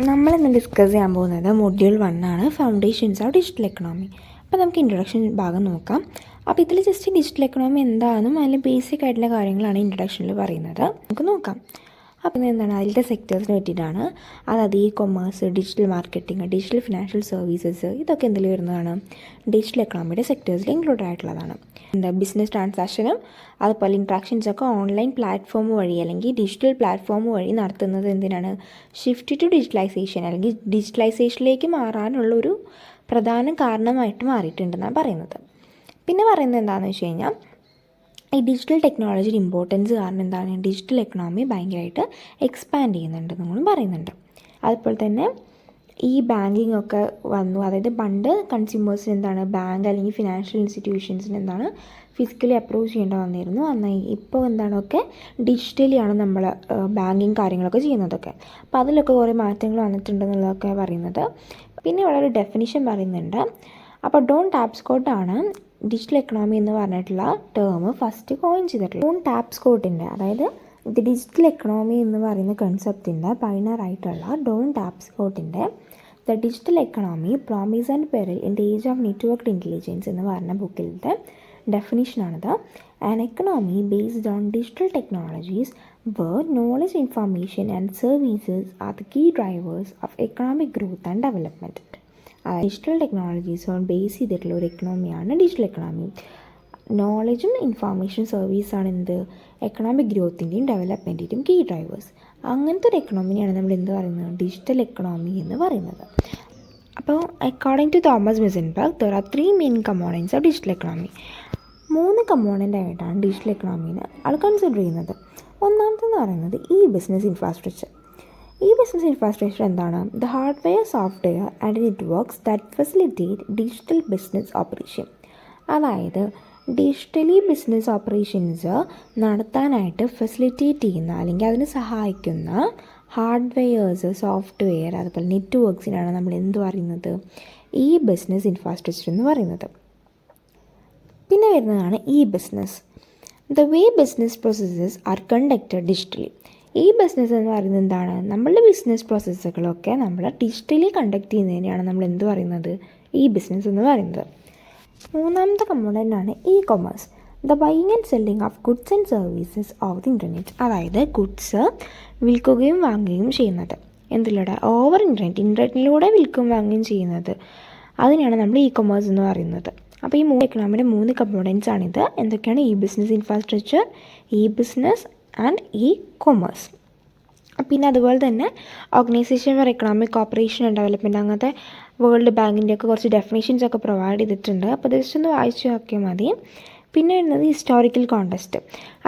നമ്മളിന്ന് ഡിസ്കസ് ചെയ്യാൻ പോകുന്നത് മൊഡ്യൂൾ 1 ആണ്, ഫൗണ്ടേഷൻസ് ഓഫ് ഡിജിറ്റൽ എക്കണോമി. അപ്പോൾ നമുക്ക് ഇൻട്രൊഡക്ഷൻ ഭാഗം നോക്കാം. അപ്പോൾ ഇതിൽ ജസ്റ്റ് ഡിജിറ്റൽ എക്കണോമി എന്താണെന്നും അതിൽ ബേസിക് ആയിട്ടുള്ള കാര്യങ്ങളാണ് ഇൻട്രൊഡക്ഷനിൽ പറയുന്നത്. നമുക്ക് നോക്കാം. അപ്പോൾ എന്താണ് അതിലത്തെ സെക്ടേഴ്സിന് പറ്റിയിട്ടാണ്. അതായത് E commerce, digital marketing, digital financial services, ഇതൊക്കെ എന്തിൽ വരുന്നതാണ്? ഡിജിറ്റൽ എക്കണോമിയുടെ സെക്ടേഴ്സിൽ ഇൻക്ലൂഡ് ആയിട്ടുള്ളതാണ്. ബിസിനസ് ട്രാൻസാക്ഷനും അതുപോലെ ഇൻട്രാക്ഷൻസൊക്കെ ഓൺലൈൻ പ്ലാറ്റ്ഫോം വഴി അല്ലെങ്കിൽ ഡിജിറ്റൽ പ്ലാറ്റ്ഫോം വഴി നടത്തുന്നത് എന്തിനാണ്? ഷിഫ്റ്റ് ടു ഡിജിറ്റലൈസേഷൻ അല്ലെങ്കിൽ ഡിജിറ്റലൈസേഷനിലേക്ക് മാറാനുള്ളൊരു പ്രധാന കാരണമായിട്ട് മാറിയിട്ടുണ്ടെന്നാണ് പറയുന്നത്. പിന്നെ പറയുന്നത് എന്താണെന്ന് വെച്ച് കഴിഞ്ഞാൽ ഈ ഡിജിറ്റൽ ടെക്നോളജിയുടെ ഇമ്പോർട്ടൻസ് കാരണം എന്താണ്? ഡിജിറ്റൽ എക്കണോമി ഭയങ്കരമായിട്ട് എക്സ്പാൻഡ് ചെയ്യുന്നുണ്ട് എന്നും പറയുന്നുണ്ട്. അതുപോലെ തന്നെ ഈ ബാങ്കിങ് ഒക്കെ വന്നു. അതായത് പണ്ട് കൺസ്യൂമേഴ്സിന് എന്താണ് ബാങ്ക് അല്ലെങ്കിൽ ഫിനാൻഷ്യൽ ഇൻസ്റ്റിറ്റ്യൂഷൻസിന് എന്താണ് ഫിസിക്കലി അപ്രോച്ച് ചെയ്യേണ്ട വന്നിരുന്നു. എന്നാൽ ഇപ്പോൾ എന്താണൊക്കെ ഡിജിറ്റലിയാണ് നമ്മൾ ബാങ്കിങ് കാര്യങ്ങളൊക്കെ ചെയ്യുന്നതൊക്കെ. അപ്പോൾ അതിലൊക്കെ കുറേ മാറ്റങ്ങൾ വന്നിട്ടുണ്ടെന്നുള്ളതൊക്കെ പറയുന്നത്. പിന്നെ ഇവിടെ ഒരു ഡെഫിനിഷൻ പറയുന്നുണ്ട്. അപ്പോൾ ഡോൺ ടാപ്സ്കോട്ടാണ് ഡിജിറ്റൽ എക്കണോമി എന്ന് പറഞ്ഞിട്ടുള്ള ടേം ഫസ്റ്റ് കോയിൻ ചെയ്തിട്ടുള്ളത്. ഡോൺ ടാപ്സ്കോട്ടിൻ്റെ, അതായത് ഇത് ഡിജിറ്റൽ എക്കണോമി എന്ന് പറയുന്ന കൺസെപ്റ്റിൻ്റെ പൈനറായിട്ടുള്ള ഡോൺ ടാപ്സ്കോട്ടിൻ്റെ the digital economy promise and peril in the age of networked intelligence എന്ന് പറഞ്ഞ ബുക്കിലത്തെ ഡെഫിനിഷനാണിത്. An economy based on digital technologies where knowledge, information and services are the key drivers of economic growth and development. Digital technologies base ചെയ്തിട്ടുള്ള ഒരു എക്കണോമിയാണ് digital economy. നോളജും information സർവീസാണ് എന്ത് economic ഗ്രോത്തിൻ്റെയും ഡെവലപ്മെൻറ്റിൻ്റെയും key drivers. അങ്ങനത്തെ ഒരു എക്കണോമിനെയാണ് നമ്മൾ എന്ത് പറയുന്നത്? ഡിജിറ്റൽ എക്കണോമി എന്ന് പറയുന്നത്. അപ്പോൾ according to Thomas Wisenberg there are 3 main components of digital economy. 3 component ആയിട്ടാണ് ഡിജിറ്റൽ എക്കണോമീനെ ആൾ കൺസിഡർ ചെയ്യുന്നത്. ഒന്നാമത്തെന്ന് പറയുന്നത് ഈ ബിസിനസ് ഇൻഫ്രാസ്ട്രക്ചർ. ഈ ബിസിനസ് ഇൻഫ്രാസ്ട്രക്ചർ എന്താണ്? The hardware, software and networks that facilitate digital business operation. അതായത് ഡിജിറ്റലി ബിസിനസ് ഓപ്പറേഷൻസ് നടത്താനായിട്ട് ഫെസിലിറ്റേറ്റ് ചെയ്യുന്ന അല്ലെങ്കിൽ അതിന് സഹായിക്കുന്ന ഹാർഡ്വെയേഴ്സ്, സോഫ്റ്റ്വെയർ, അതുപോലെ നെറ്റ്വർക്ക്സിനാണ് നമ്മൾ എന്ത് പറയുന്നത്? ഈ ബിസിനസ് ഇൻഫ്രാസ്ട്രക്ചർ എന്ന് പറയുന്നത്. പിന്നെ വരുന്നതാണ് e business. The way business processes are conducted digitally. E business എന്ന് പറയുന്നത് എന്താണ്? നമ്മളുടെ ബിസിനസ് പ്രോസസ്സുകളൊക്കെ നമ്മൾ ഡിജിറ്റലി കണ്ടക്ട് ചെയ്യുന്നതിനെയാണ് നമ്മൾ എന്ത് പറയുന്നത്? ഈ ബിസിനസ് എന്ന് പറയുന്നത്. മൂന്നാമത്തെ കമ്പോണൻ്റാണ് e commerce. The buying and selling of goods and services of the internet. അതായത് ഗുഡ്സ് വിൽക്കുകയും വാങ്ങുകയും ചെയ്യുന്നത് എന്തിലൂടെ? ഓവർ ഇൻ്റർനെറ്റിലൂടെ വിൽക്കുകയും വാങ്ങുകയും ചെയ്യുന്നത്, അതിനെയാണ് നമ്മൾ ഇ കൊമേഴ്സ് എന്ന് പറയുന്നത്. അപ്പോൾ ഈ എക്കണോമിയുടെ 3 കമ്പോണൻസ് ആണിത്. എന്തൊക്കെയാണ്? ഈ ബിസിനസ് ഇൻഫ്രാസ്ട്രക്ചർ, ഈ ബിസിനസ് ആൻഡ് ഈ കൊമേഴ്സ്. പിന്നെ അതുപോലെ തന്നെ organisation for economic cooperation and development, അങ്ങനത്തെ വേൾഡ് ബാങ്കിൻ്റെയൊക്കെ കുറച്ച് ഡെഫിനേഷൻസ് ഒക്കെ പ്രൊവൈഡ് ചെയ്തിട്ടുണ്ട്. അപ്പോൾ ജസ്റ്റ് ഒന്ന് വായിച്ച് നോക്കിയാൽ മതി. പിന്നെ വരുന്നത് ഹിസ്റ്റോറിക്കൽ കോണ്ടെക്സ്റ്റ്.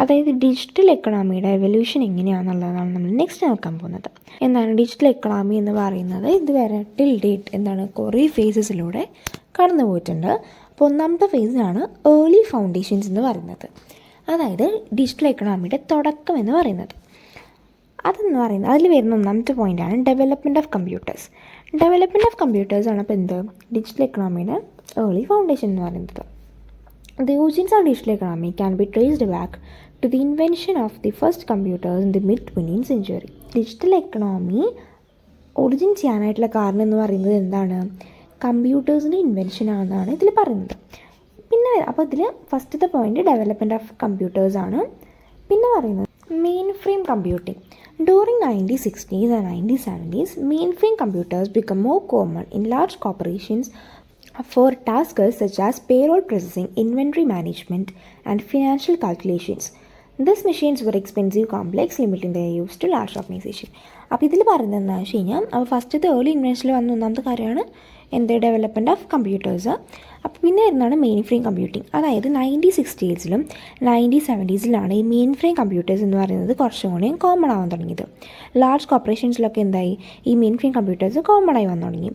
അതായത് ഡിജിറ്റൽ എക്കണോമിയുടെ എവല്യൂഷൻ എങ്ങനെയാണെന്നുള്ളതാണ് നമ്മൾ നെക്സ്റ്റ് നോക്കാൻ പോകുന്നത്. എന്താണ് ഡിജിറ്റൽ എക്കണോമി എന്ന് പറയുന്നത്? ഇതുവരെ ടിൽ ഡേറ്റ് എന്താണ് കുറേ ഫേസസിലൂടെ കടന്നു പോയിട്ടുണ്ട്. അപ്പോൾ ഒന്നാമത്തെ ഫേസിനാണ് ഏർലി ഫൗണ്ടേഷൻസ് എന്ന് പറയുന്നത്. അതായത് ഡിജിറ്റൽ എക്കണോമിയുടെ തുടക്കം എന്ന് പറയുന്നത്. അതെന്ന് പറയുന്നത് അതിൽ വരുന്ന ഒന്നാമത്തെ പോയിൻ്റാണ് development of computers. Development of കമ്പ്യൂട്ടേഴ്സാണ് അപ്പോൾ എന്ത് ഡിജിറ്റൽ എക്കണോമിയുടെ ഏർലി ഫൗണ്ടേഷൻ എന്ന് പറയുന്നത്. The origins of digital economy can be traced back to the invention of the first computers in the mid 20th century. Digital economy origin ചെയ്യാനായിട്ടുള്ള കാരണം എന്ന് പറയുന്നത് എന്താണ്? കമ്പ്യൂട്ടേഴ്സിൻ്റെ ഇൻവെൻഷനാണെന്നാണ് ഇതിൽ പറയുന്നത്. പിന്നെ അപ്പോൾ ഇതിൽ ഫസ്റ്റത്തെ പോയിൻ്റ് ഡെവലപ്മെൻറ്റ് ഓഫ് കമ്പ്യൂട്ടേഴ്സാണ്. പിന്നെ പറയുന്നത് main frame computing. During 1960s and 1970s, mainframe computers become more common in large corporations for tasks such as payroll processing, inventory management, and financial calculations. These machines were expensive, complex, limiting their use to large organization. അപ്പോൾ ഇതിൽ പറയുന്നത് എന്താണെന്ന് വെച്ച് കഴിഞ്ഞാൽ അപ്പോൾ ഫസ്റ്റത്തെ early ഇൻവെൻഷനിൽ വന്ന ഒന്നാമത്തെ കാര്യമാണ് എന്ത്? Development of computers. അപ്പോൾ പിന്നെ വരുന്നതാണ് മെയിൻ ഫ്രെയിം കമ്പ്യൂട്ടിംഗ്. അതായത് 1960s 1970s ഈ മെയിൻ ഫ്രെയിം കമ്പ്യൂട്ടേഴ്സ് എന്ന് പറയുന്നത് കുറച്ചും കൂടി കോമൺ ആവാൻ തുടങ്ങിയത്. ലാർജ് കോർപ്പറേഷൻസിലൊക്കെ എന്തായി? ഈ മെയിൻ ഫ്രെയിം കമ്പ്യൂട്ടേഴ്സ് കോമൺ ആയി വന്നു തുടങ്ങി.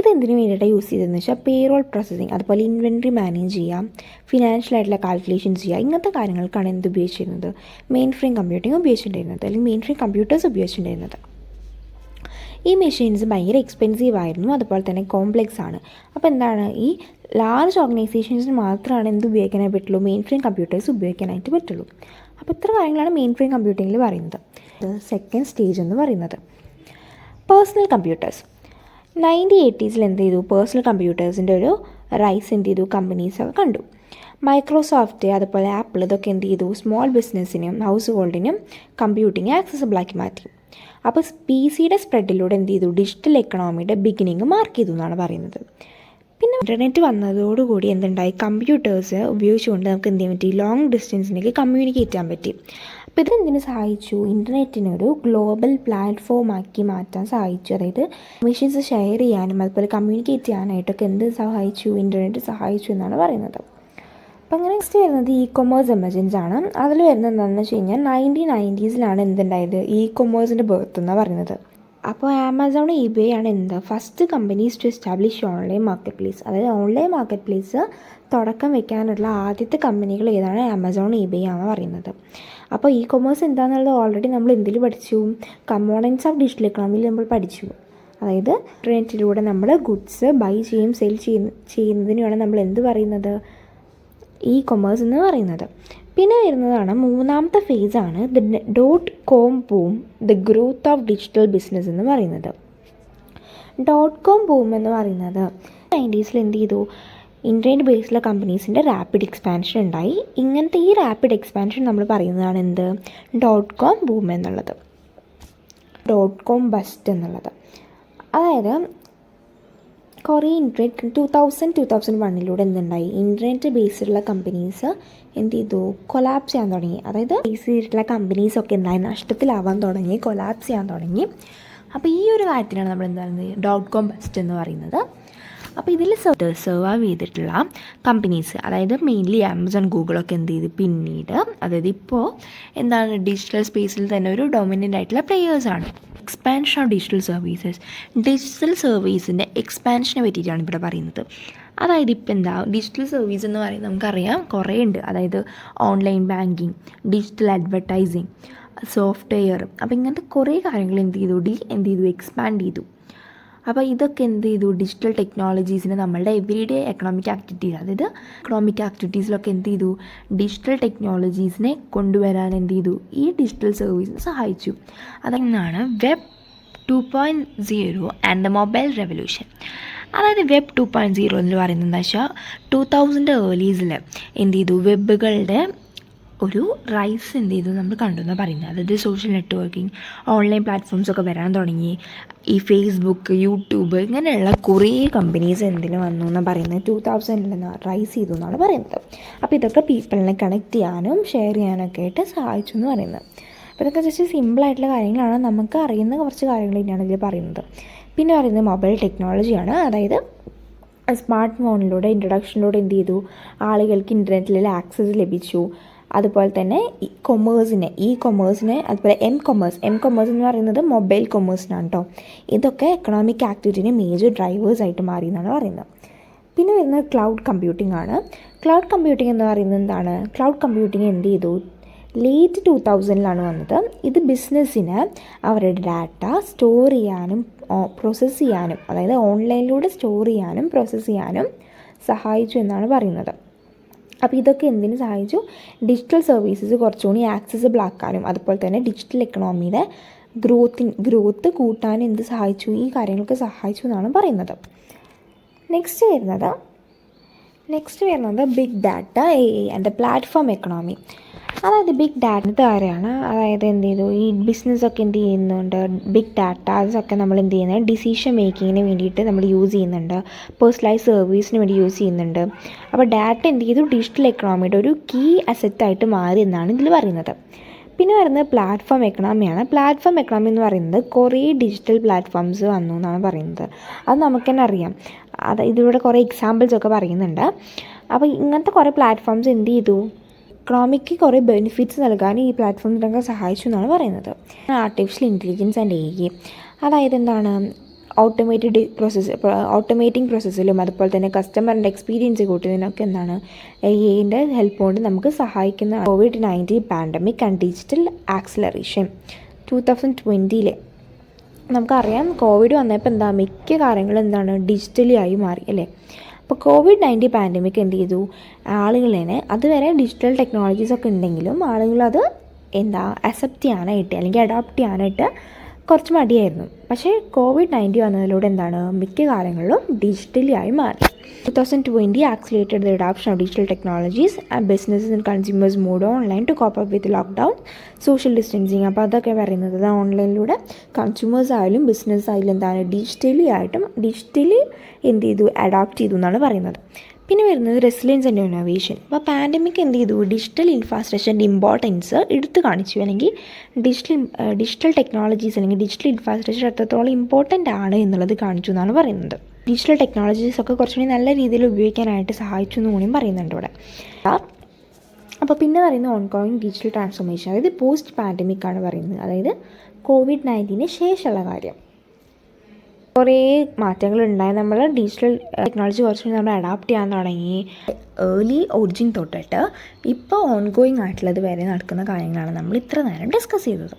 ഇത് എന്തിനു വേണ്ടിയിട്ടാണ് യൂസ് ചെയ്തതെന്ന് വെച്ചാൽ പേറോൾ പ്രോസസ്സിങ്, അതുപോലെ ഇൻവെൻട്രി മാനേജ് ചെയ്യാം, ഫിനാൻഷ്യൽ ആയിട്ടുള്ള കാൽക്കുലേഷൻസ് ചെയ്യുക, ഇങ്ങനത്തെ കാര്യങ്ങൾക്കാണ് എന്ത് ഉപയോഗിച്ചിരുന്നത്? മെയിൻ ഫ്രെയിം കമ്പ്യൂട്ടിംഗ് ഉപയോഗിച്ചിട്ടുണ്ടായിരുന്നത്, അല്ലെങ്കിൽ മെയിൻ ഫ്രെയിം കമ്പ്യൂട്ടേഴ്സ് ഉപയോഗിച്ചിട്ടുണ്ടായിരുന്നത്. ഈ മെഷീൻസ് ഭയങ്കര എക്സ്പെൻസീവ് ആയിരുന്നു, അതുപോലെ തന്നെ കോംപ്ലെക്സ് ആണ്. അപ്പോൾ എന്താണ്? ഈ ലാർജ് ഓർഗനൈസേഷൻസിന് മാത്രമാണ് എന്ത് ഉപയോഗിക്കാനായിട്ട് പറ്റുള്ളൂ? മെയിൻ ഫ്രെയിം കമ്പ്യൂട്ടേഴ്സ് ഉപയോഗിക്കാനായിട്ട് പറ്റുള്ളൂ. അപ്പോൾ ഇത്ര കാര്യങ്ങളാണ് മെയിൻ ഫ്രെയിം കമ്പ്യൂട്ടിങ്ങിൽ പറയുന്നത്. സെക്കൻഡ് സ്റ്റേജ് എന്ന് പറയുന്നത്. പേഴ്സണൽ കമ്പ്യൂട്ടേഴ്സ് 1980s എന്ത് ചെയ്തു, പേഴ്സണൽ കമ്പ്യൂട്ടേഴ്സിൻ്റെ ഒരു റൈസ് എന്ത് ചെയ്തു, കമ്പനീസൊക്കെ കണ്ടു. മൈക്രോസോഫ്റ്റ് അതുപോലെ ആപ്പിൾ ഇതൊക്കെ എന്ത് ചെയ്തു, സ്മോൾ ബിസിനസ്സിനും ഹൗസ് ഹോൾഡിനും കമ്പ്യൂട്ടിങ് ആക്സസിബിൾ ആക്കി മാറ്റി. അപ്പോൾ പി സിയുടെ സ്പ്രെഡിലൂടെ എന്ത് ചെയ്തു, ഡിജിറ്റൽ എക്കണോമിയുടെ ബിഗിനിങ് മാർക്ക് ചെയ്തു എന്നാണ് പറയുന്നത്. പിന്നെ ഇൻ്റർനെറ്റ് വന്നതോടുകൂടി എന്തുണ്ടായി, കമ്പ്യൂട്ടേഴ്സ് ഉപയോഗിച്ചുകൊണ്ട് നമുക്ക് എന്ത് ചെയ്യാൻ പറ്റി, ലോങ് ഡിസ്റ്റൻസിലേക്ക് കമ്മ്യൂണിക്കേറ്റ് ചെയ്യാൻ പറ്റി. അപ്പോൾ ഇതെന്തിനു സഹായിച്ചു, ഇൻ്റർനെറ്റിനൊരു ഗ്ലോബൽ പ്ലാറ്റ്ഫോം ആക്കി മാറ്റാൻ സഹായിച്ചു. അതായത് മെഷീൻസ് ഷെയർ ചെയ്യാനും അതുപോലെ കമ്മ്യൂണിക്കേറ്റ് ചെയ്യാനായിട്ടൊക്കെ എന്ത് സഹായിച്ചു, ഇൻ്റർനെറ്റ് സഹായിച്ചു എന്നാണ് പറയുന്നത്. അപ്പോൾ അങ്ങനെ നെക്സ്റ്റ് വരുന്നത് കൊമേഴ്സ് എമർജൻസ് ആണ്. അതിൽ വരുന്നത് എന്താണെന്ന് വെച്ച് കഴിഞ്ഞാൽ 1990s എന്തുണ്ടായത്, കൊമേഴ്സിൻ്റെ ബർത്ത് എന്നാണ് പറയുന്നത്. അപ്പോൾ ആമസോൺ eBay ആണ് first companies to establish online marketplace. അതായത് ഓൺലൈൻ മാർക്കറ്റ് പ്ലേസ് തുടക്കം വെക്കാനുള്ള ആദ്യത്തെ കമ്പനികൾ ഏതാണ്, ആമസോൺ eBay ആണ് പറയുന്നത്. അപ്പോൾ കൊമേഴ്സ് എന്താണെന്നുള്ളത് ഓൾറെഡി നമ്മൾ എന്തിൽ പഠിച്ചു, കമ്പോണൻസ് ഓഫ് ഡിജിറ്റൽ എക്കണോമിയിൽ നമ്മൾ പഠിച്ചു. അതായത് ഇൻ്റർനെറ്റിലൂടെ നമ്മൾ ഗുഡ്സ് ബൈ ചെയ്യും സെയിൽ ചെയ്യുന്നതിനാണ് നമ്മൾ എന്ത് പറയുന്നത്, കൊമേഴ്സ് എന്ന് പറയുന്നത്. പിന്നെ വരുന്നതാണ് മൂന്നാമത്തെ ഫേസാണ് .com boom, the growth of digital business എന്ന് പറയുന്നത്. .com ബൂം എന്ന് പറയുന്നത് 90s എന്ത് ചെയ്തു, ഇൻ്റർനെറ്റ് ബേസ്ഡുള്ള കമ്പനീസിൻ്റെ റാപ്പിഡ് എക്സ്പാൻഷൻ ഉണ്ടായി. ഇങ്ങനത്തെ ഈ റാപ്പിഡ് എക്സ്പാൻഷൻ നമ്മൾ പറയുന്നതാണ് എന്ത്, .com ബൂം എന്നുള്ളത്, .com ബസ്റ്റ് എന്നുള്ളത്. അതായത് കുറേ ഇൻ്റർനെറ്റ് 2001 എന്തുണ്ടായി, ഇൻ്റർനെറ്റ് ബേസ്ഡുള്ള കമ്പനീസ് എന്ത് ചെയ്തു, കൊലാപ്സ് ചെയ്യാൻ തുടങ്ങി. അതായത് ബേസ് ചെയ്തിട്ടുള്ള കമ്പനീസൊക്കെ എന്തായി, നഷ്ടത്തിലാവാൻ തുടങ്ങി, കൊലാപ്സ് ചെയ്യാൻ തുടങ്ങി. അപ്പോൾ ഈ ഒരു കാര്യത്തിനാണ് നമ്മൾ എന്താ പറയുന്നത്, .com ബസ്റ്റ് എന്ന് പറയുന്നത്. അപ്പോൾ ഇതിൽ സർവൈവ് ചെയ്തിട്ടുള്ള കമ്പനീസ്, അതായത് മെയിൻലി ആമസോൺ, ഗൂഗിളൊക്കെ എന്ത് ചെയ്തു, പിന്നീട് അതായത് ഇപ്പോൾ എന്താണ് ഡിജിറ്റൽ സ്പേസിൽ തന്നെ ഒരു ഡൊമിനൻ്റ് ആയിട്ടുള്ള പ്ലെയേഴ്സാണ്. എക്സ്പാൻഷൻ ഓഫ് ഡിജിറ്റൽ സർവീസിൻ്റെ എക്സ്പാൻഷനെ പറ്റിയിട്ടാണ് ഇവിടെ പറയുന്നത്. അതായത് ഇപ്പം എന്താ ഡിജിറ്റൽ സർവീസ് എന്ന് പറയുന്നത് നമുക്കറിയാം കുറേ ഉണ്ട്. അതായത് online banking, digital advertising, software, അപ്പോൾ ഇങ്ങനത്തെ കുറേ കാര്യങ്ങൾ എന്ത് ചെയ്തു എക്സ്പാൻഡ് ചെയ്തു. അപ്പോൾ ഇതൊക്കെ എന്ത് ചെയ്തു, ഡിജിറ്റൽ ടെക്നോളജീസിന് നമ്മളുടെ എവരിഡേ എക്കണോമിക് ആക്ടിവിറ്റീസ്, അതായത് എക്കണോമിക് ആക്ടിവിറ്റീസിലൊക്കെ എന്ത് ചെയ്തു, ഡിജിറ്റൽ ടെക്നോളജീസിനെ കൊണ്ടുവരാൻ എന്ത് ചെയ്തു, ഈ ഡിജിറ്റൽ സർവീസിന് സഹായിച്ചു. അതെന്നാണ് web 2.0 and the mobile revolution. അതായത് വെബ് 2.0 എന്ന് പറയുന്നത് എന്താ വെച്ചാൽ 2000 ഏർലീസിൽ എന്ത് ചെയ്തു, വെബുകളുടെ ഒരു റൈസ് എന്ത് ചെയ്തു നമ്മൾ കണ്ടു എന്നാണ് പറയുന്നത്. അതായത് സോഷ്യൽ നെറ്റ്വർക്കിംഗ്, ഓൺലൈൻ പ്ലാറ്റ്ഫോംസൊക്കെ വരാൻ തുടങ്ങി. ഈ ഫേസ്ബുക്ക്, യൂട്യൂബ് ഇങ്ങനെയുള്ള കുറേ കമ്പനീസ് എന്തിനു വന്നു എന്നാണ് പറയുന്നത്, 2000 റൈസ് ചെയ്തു എന്നാണ് പറയുന്നത്. അപ്പോൾ ഇതൊക്കെ പീപ്പിളിനെ കണക്ട് ചെയ്യാനും ഷെയർ ചെയ്യാനൊക്കെ ആയിട്ട് സഹായിച്ചു എന്ന് പറയുന്നത്. അപ്പോൾ ഇതൊക്കെ ജസ്റ്റ് സിമ്പിളായിട്ടുള്ള കാര്യങ്ങളാണ്, നമുക്ക് അറിയുന്ന കുറച്ച് കാര്യങ്ങൾ തന്നെയാണ് ഇതിൽ പറയുന്നത്. പിന്നെ പറയുന്നത് മൊബൈൽ ടെക്നോളജിയാണ്. അതായത് സ്മാർട്ട് ഫോണിലൂടെ ഇൻട്രൊഡക്ഷനിലൂടെ എന്ത് ചെയ്തു, ആളുകൾക്ക് ഇൻ്റർനെറ്റിൽ ആക്സസ് ലഭിച്ചു. അതുപോലെ തന്നെ കൊമേഴ്സിനെ അതുപോലെ എം കൊമേഴ്സ് എന്ന് പറയുന്നത് മൊബൈൽ കൊമേഴ്സിനാണ് കേട്ടോ. ഇതൊക്കെ എക്കണോമിക് ആക്ടിവിറ്റീനെ മേജർ ഡ്രൈവേഴ്സായിട്ട് മാറി എന്നാണ് പറയുന്നത്. പിന്നെ വരുന്നത് ക്ലൗഡ് കമ്പ്യൂട്ടിംഗ് ആണ്. ക്ലൗഡ് കമ്പ്യൂട്ടിംഗ് എന്ന് പറയുന്നത് എന്താണ്, ക്ലൗഡ് കമ്പ്യൂട്ടിംഗ് എന്ത് ചെയ്തു, ലേറ്റ് 2000 വന്നത്. ഇത് ബിസിനസ്സിന് അവരുടെ ഡാറ്റ സ്റ്റോർ ചെയ്യാനും പ്രോസസ്സ് ചെയ്യാനും, അതായത് ഓൺലൈനിലൂടെ സ്റ്റോർ ചെയ്യാനും പ്രോസസ്സ് ചെയ്യാനും സഹായിച്ചു എന്നാണ് പറയുന്നത്. അപ്പോൾ ഇതൊക്കെ എന്തിനു സഹായിച്ചു, ഡിജിറ്റൽ സർവീസസ് കുറച്ചുകൂടി ആക്സസിബിൾ ആക്കാനും അതുപോലെ തന്നെ ഡിജിറ്റൽ എക്കണോമിയുടെ ഗ്രോത്ത് കൂട്ടാനും എന്ത് സഹായിച്ചു, ഈ കാര്യങ്ങൾക്ക് സഹായിച്ചു എന്നാണ് പറയുന്നത്. നെക്സ്റ്റ് വരുന്നത് big data, AI and platform economy. അതായത് ബിഗ് ഡാറ്റ കാര്യമാണ്. അതായത് എന്ത് ചെയ്തു, ഈ ബിസിനസ്സൊക്കെ എന്ത് ചെയ്യുന്നുണ്ട്, ബിഗ് ഡാറ്റാസൊക്കെ നമ്മൾ എന്ത് ചെയ്യുന്നത്, ഡിസിഷൻ മേക്കിങ്ങിന് വേണ്ടിയിട്ട് നമ്മൾ യൂസ് ചെയ്യുന്നുണ്ട്, പേഴ്സണലൈസ് സർവീസിന് വേണ്ടി യൂസ് ചെയ്യുന്നുണ്ട്. അപ്പോൾ ഡാറ്റ എന്ത് ചെയ്തു, ഡിജിറ്റൽ എക്കണോമിയുടെ ഒരു കീ അസറ്റായിട്ട് മാറി എന്നാണ് ഇതിൽ പറയുന്നത്. പിന്നെ വരുന്നത് പ്ലാറ്റ്ഫോം എക്കണോമിയാണ്. പ്ലാറ്റ്ഫോം എക്കണോമി എന്ന് പറയുന്നത് കുറേ ഡിജിറ്റൽ പ്ലാറ്റ്ഫോംസ് വന്നു എന്നാണ് പറയുന്നത്. അത് നമുക്ക് തന്നെ അറിയാം. ഇതിലൂടെ കുറേ എക്സാമ്പിൾസൊക്കെ പറയുന്നുണ്ട്. അപ്പോൾ ഇങ്ങനത്തെ കുറേ പ്ലാറ്റ്ഫോംസ് എന്ത് ചെയ്തു, എക്കണോമിക്ക് കുറേ ബെനിഫിറ്റ്സ് നൽകാൻ ഈ പ്ലാറ്റ്ഫോംസിനൊക്കെ സഹായിച്ചു എന്നാണ് പറയുന്നത്. ആർട്ടിഫിഷ്യൽ ഇൻ്റലിജൻസ് ആൻഡ് AI, അതായത് എന്താണ്, ഓട്ടോമേറ്റിംഗ് പ്രോസസ്സിലും അതുപോലെ തന്നെ കസ്റ്റമറിൻ്റെ എക്സ്പീരിയൻസ് കൂട്ടുന്നതിനൊക്കെ എന്താണ് AI ഹെൽപ്പ് കൊണ്ട് നമുക്ക് സഹായിക്കുന്ന. COVID-19 pandemic and digital acceleration 2020 നമുക്കറിയാം, കോവിഡ് വന്നപ്പോൾ എന്താ മിക്ക കാര്യങ്ങളും എന്താണ് ഡിജിറ്റലി ആയി മാറി അല്ലേ. അപ്പോൾ COVID-19 പാൻഡമിക് എന്ത് ചെയ്തു, ആളുകളെ അതുവരെ ഡിജിറ്റൽ ടെക്നോളജീസൊക്കെ ഉണ്ടെങ്കിലും ആളുകളത് അക്സെപ്റ്റ് ചെയ്യാനായിട്ട് അല്ലെങ്കിൽ അഡോപ്റ്റ് ചെയ്യാനായിട്ട് കുറച്ച് മടിയായിരുന്നു. പക്ഷേ COVID-19 വന്നതിലൂടെ എന്താണ്, മിക്ക കാര്യങ്ങളിലും ഡിജിറ്റലി ആയി മാറി. 2020 accelerated the adoption of digital technologies and businesses and consumers moved online to cope up with lockdown, social distancing. അപ്പോൾ അതൊക്കെ പറയുന്നത് ഓൺലൈനിലൂടെ കൺസ്യൂമേഴ്സ് ആയാലും ബിസിനസ് ആയാലും എന്താണ് ഡിജിറ്റലി എന്ത് ചെയ്തു, അഡോപ്റ്റ് ചെയ്തു എന്നാണ് പറയുന്നത്. പിന്നെ വരുന്നത് റെസിലിയൻസ് ആൻഡ് ഇന്നോവേഷൻ. അപ്പോൾ പാൻഡമിക് എന്ത് ചെയ്തു, ഡിജിറ്റൽ ഇൻഫ്രാസ്ട്രക്ചറിൻ്റെ ഇമ്പോർട്ടൻസ് എടുത്തു കാണിച്ചു. അല്ലെങ്കിൽ ഡിജിറ്റൽ ടെക്നോളജീസ് അല്ലെങ്കിൽ ഡിജിറ്റൽ ഇൻഫ്രാസ്ട്രക്ചർ എത്രത്തോളം ഇമ്പോർട്ടൻ്റ് ആണ് എന്നുള്ളത് കാണിച്ചു എന്നാണ് പറയുന്നത്. ഡിജിറ്റൽ ടെക്നോളജീസ് ഒക്കെ കുറച്ചുകൂടി നല്ല രീതിയിൽ ഉപയോഗിക്കാനായിട്ട് സഹായിച്ചു എന്ന് കൂടിയും പറയുന്നുണ്ട് ഇവിടെ. അപ്പോൾ പിന്നെ പറയുന്നത് ഓൺഗോയിങ് ഡിജിറ്റൽ ട്രാൻസ്ഫോർമേഷൻ, അതായത് പോസ്റ്റ് പാൻഡമിക് ആണ് പറയുന്നത്, അതായത് COVID-19 ശേഷമുള്ള കാര്യം. കുറേ മാറ്റങ്ങളുണ്ടായി. നമ്മൾ ഡിജിറ്റൽ ടെക്നോളജി കുറച്ചുകൂടി നമ്മൾ അഡാപ്റ്റ് ചെയ്യാൻ തുടങ്ങി. ഏർലി ഒറിജിൻ തൊട്ടിട്ട് ഇപ്പോൾ ഓൺഗോയിങ് ആയിട്ടുള്ളത് വരെ നടക്കുന്ന കാര്യങ്ങളാണ് നമ്മൾ ഇത്ര നേരം ഡിസ്കസ് ചെയ്തത്.